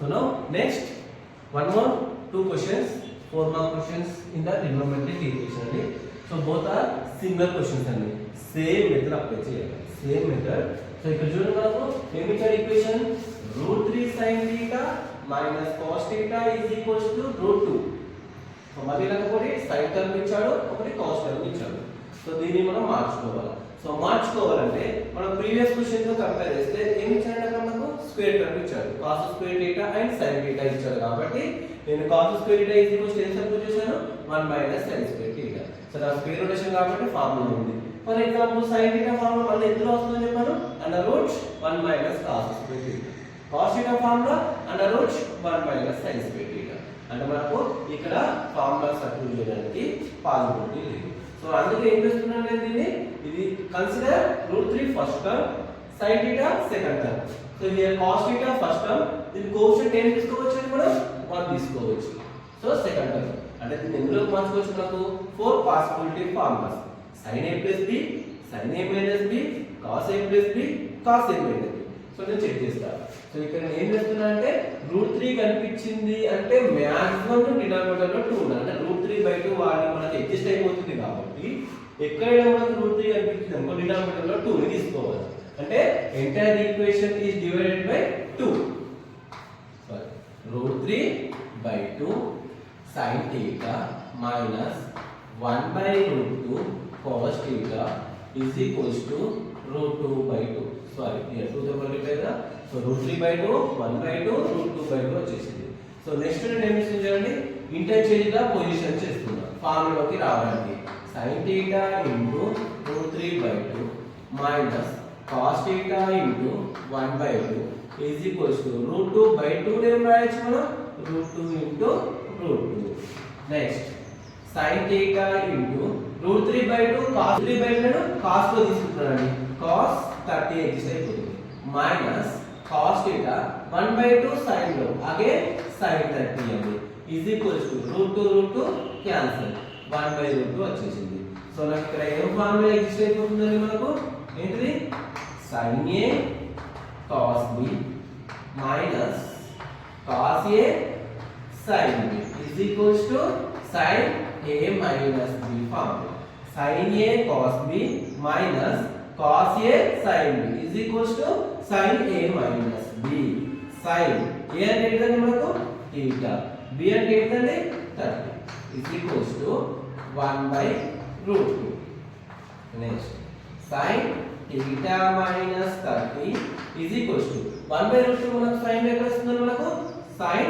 So now next one more two questions, 4 mark questions in the trigonometric equation. So both are similar questions only. Same method apply cheyali. Same method. So ఇక్కడ చూడండి మనకు ఏమి ఇచ్చారు equation √3 sin theta minus cos theta is equals to √2. So మళ్ళీ ఒకటి sin term ఇచ్చాడు, ఒకటి cos term ఇచ్చాడు. సో దీన్ని మనం మార్చుకోవాలి. సో మార్చుకోవాలంటే మనం ప్రీవియస్ క్వశ్చన్ తో కంపేర్ చేస్తే ఏమి ఇచ్చాడు అక్కడ మనకు స్క్వేర్ టర్మ్ ఇచ్చాడు. cos square theta and sin theta ఇచ్చాడు కాబట్టి నేను cos square theta is equals to ఎంత సబ్స్టిట్యూట్ చేశాను 1 minus sin square theta. So నా స్క్వేర్ రొటేషన్ కాబట్టి ఫార్ములా ఉంది. For example sin theta formula మళ్ళీ ఎందులో వస్తుందో చెప్పాను √1 minus cos square theta. cos theta formula √1 minus sin square theta. అంటే మనకు ఇక్కడ ఫార్ములా సబ్స్టిట్యూట్ చేయడానికి పాసిబిలిటీ లేదు. సో అందుకే ఏం చేస్తున్నాను నేను దీన్ని ఇది consider √3 first term sin theta second term. So here cos theta first term దీని కోఎఫిషియంట్ ఏం తీసుకోవచ్చు అంటే మనం 1 తీసుకోవచ్చు. సో సెకండ్ టర్మ్ అంటే దీన్ని ఎందులో మార్చుకోవచ్చు మనకు 4 possibility formulas sin a plus b sin a minus b cos a plus b cos a minus b. So నేను చెక్ చేస్తాను. సో ఇక్కడ నేను ఏం చేస్తున్నా అంటే √3 కనిపించింది అంటే మాక్సిమం డినామినేటర్ లో 2 ఉండాలి. అంటే √3/2 వాడి మనకి అడ్జస్ట్ అయిపోతుంది కాబట్టి ఎక్కడైనా మనకు √3 కనిపించింది అనుకో డినామినేటర్ లో 2 ని తీసుకోవాలి. అంటే entire equation is divided by 2. Sorry √3/2 sin theta minus 1/√2 cos theta is equals to √2/2. Sorry here 2 తో మల్టిప్లై కదా. సో √3/2 1/2 √2/2 వచ్చేసింది. సో నెక్స్ట్ నేను ఏం చేస్తున్నాను ఇంటర్చేంజ్ ద పొజిషన్ చేస్తున్నా ఫార్ములాకి రావడానికి sin theta √3/2 minus cos theta 1/2 is equals to √2/2 నేను రాయొచ్చు మనం √2 √2. నెక్స్ట్ sin theta √3/2 cos 3/2 ను cos తో తీసుకుంటానండి cos 30 ఎగ్జిస్ట్ అయిపోతుంది మైనస్ cos theta 1/2 sin లో అగైన్ sin 30 అండి is equals to √2 క్యాన్సిల్ 1/√2 వచ్చేసింది. సో నాకు ఇక్కడ ఏం ఫార్ములా ఎగ్జిస్ట్ అయిపోతుందండి మనకు ఏంటిది sin a cos b minus cos a sin b is equals to sin a minus b formula. sin a cos b minus cos a sin b is equals to sin a minus b. sin a అంటే ఏంటంటే మనకు theta, b అంటే ఏంటంటే 30 is equals to 1/√2. Next sin theta minus 30 is equals to 1/√2 మనకు sin ఎక్కడ వస్తుంది మనకు sin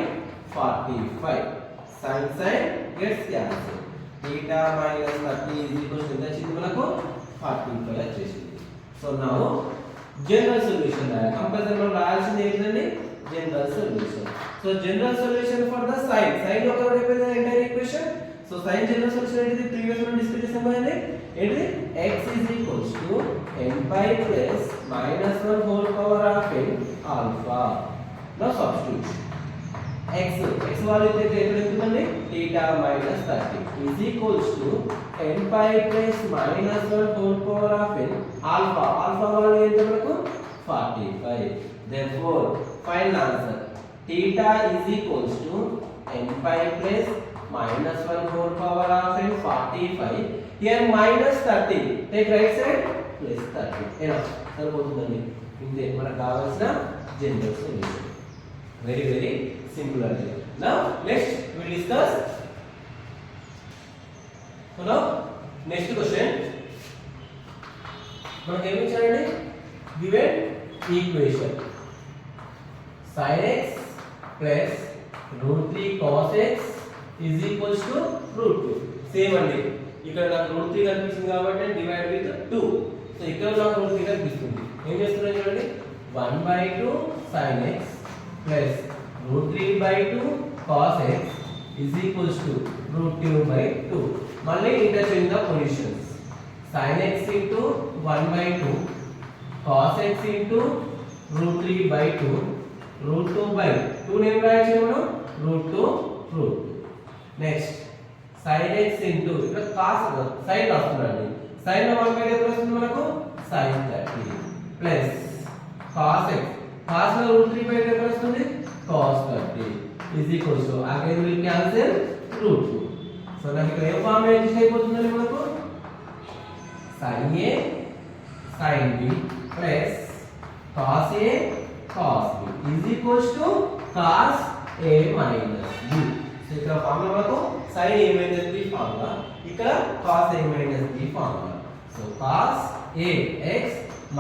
45. sin gets cancelled. theta minus 30 is equals to ఎంత వచ్చింది మనకు 45 వచ్చేసింది. So now general solution compulsory మనం రాయాల్సింది ఏంటండి general solution. So general solution for the sin ఒక represent entire equation. So sin general solution ఏంటిది ప్రీవియస్ మనం డిస్కస్ చేసాం కదండి ఏంటిది x is equals to n pi plus minus 1 whole power of n alpha. now substitute x value అయితే ఎక్కడ ఉంటుందండి theta minus 30 is equals to n pi plus minus 1 whole power of n alpha value ఎంత మనకు 45. therefore final answer theta is equals to n pi plus minus 1 whole power of n 45. here minus 30 take right side plus 30 enough సరిపోతుందండి. ఇంతే మనకు కావాల్సిన general solution. very very simple అండి. now next we will discuss. so now next question మనకు ఏమి ఇచ్చారండి given equation sin x plus √3 cos x is equals to √2. Same అండి ఇక్కడ నాకు √3 కనిపిస్తుంది కాబట్టి డివైడ్ విత్ 2. సో ఇక్కడ నాకు √3 కనిపిస్తుంది. ఏం చేస్తున్నాను చూడండి 1/2 sin x plus √3/2 cos x is equals to √2/2. మళ్ళీ interchange the positions sin x into 1/2 cos x into √3/2 √2/2 name రాయొచ్చు మనం √2. నెక్స్ట్ sin x into ఇక్కడ cos sin వస్తుందండి sin లో 1/2 ఎక్కడ వస్తుంది మనకు sin 30 plus cos x cos లో √3/2 ఎక్కడ వస్తుంది cos 30 is equals to again we cancel root 2. So నాకు ఇక్కడ ఏ ఫార్మ్ ఎగ్జిస్ట్ అయిపోతుందండి మనకు sin a sin b plus cos a cos b is equals to cos a minus b. So ఇక్కడ formula మనకు sin a minus b formula, ఇక్కడ cos a minus b formula. So cos a x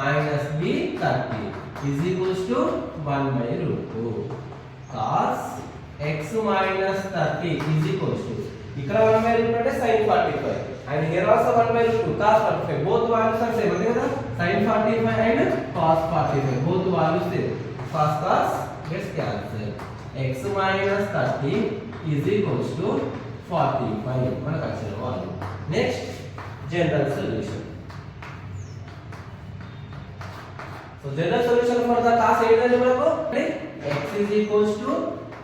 minus b 30 is equals to 1 by root 2. cos x minus 30 is equals to, ఇక్కడ 1 by root అంటే sin 45 and here also 1 by root 2 cos 45, both values are same కదా, sin 45 and cos 45 both values same. cos gets cancelled, x minus 30 is equals to 45 మనకు వచ్చిన value. Next general solution. So general solution for the cos ఏంటంటే మనకు x is equals to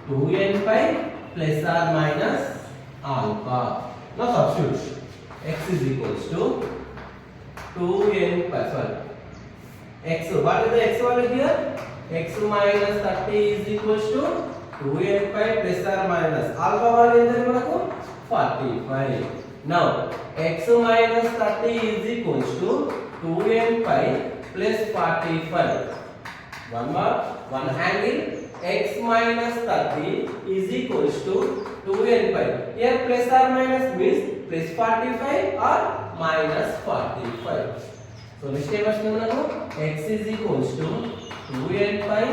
2n pi plus or minus alpha. Now substitute x is equals to 2n pi, sorry, x, what is the x value here? x minus 30 is equals to 2n pi plus or minus alpha value is manaku 45. Now x minus 30 is equals to 2n pi plus 45. One angle x minus 30 is equals to 2n pi. Here plus or minus means plus 45 or minus 45. So next time మనకు x is equals to 2n pi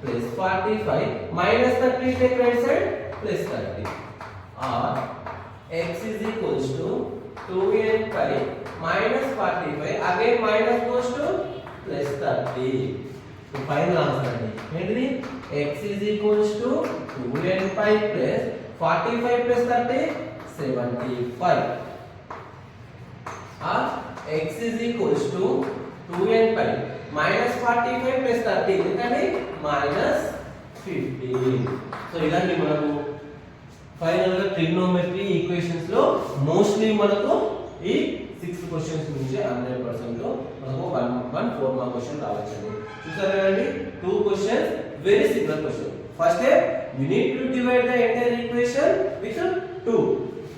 plus 45 minus 30 take right side plus 30, or x is equals to 2n pi minus 45 again minus goes to plus 30. So final answer ఏంటిది? x is equals to 2n pi plus 45 plus 30 75, or x is equals to 2n pi minus 45 plus 30 ఎందుకంటే minus 15. So ఇదండి మనకు final గా trigonometry equations లో mostly మనకు ఈ 6 questions నుంచి 100% మనకు 1 4 మార్క్ క్వశ్చన్ రావచ్చు. చూసారా కదండి, 2 questions very simple question. First step you need to divide the entire equation with 2,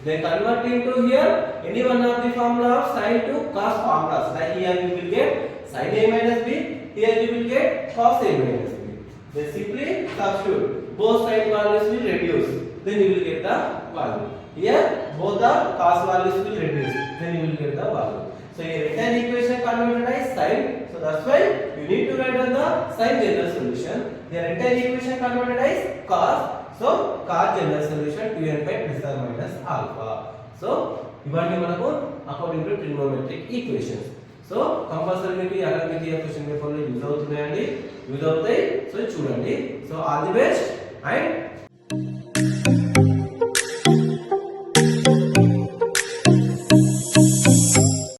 then convert into here any one of the formula of sin to cos formulas, like here you will get sin a minus b, here you will get cos a minus b. Then simply substitute, both side values will reduce, then you will get the value. Here both the cos values will reduce, then you will get the value. So here entire equation converted as sin, so that's why you need to write down the sin general solution. Here entire equation converted as cos, so cos general solution 2n pi plus or minus alpha. So ఇవన్నీ మనకు according to trigonometric equations. So compulsory మీకు academic year question paper లో use అవుతున్నాయండి, use అవుతాయి. So చూడండి. So all the best and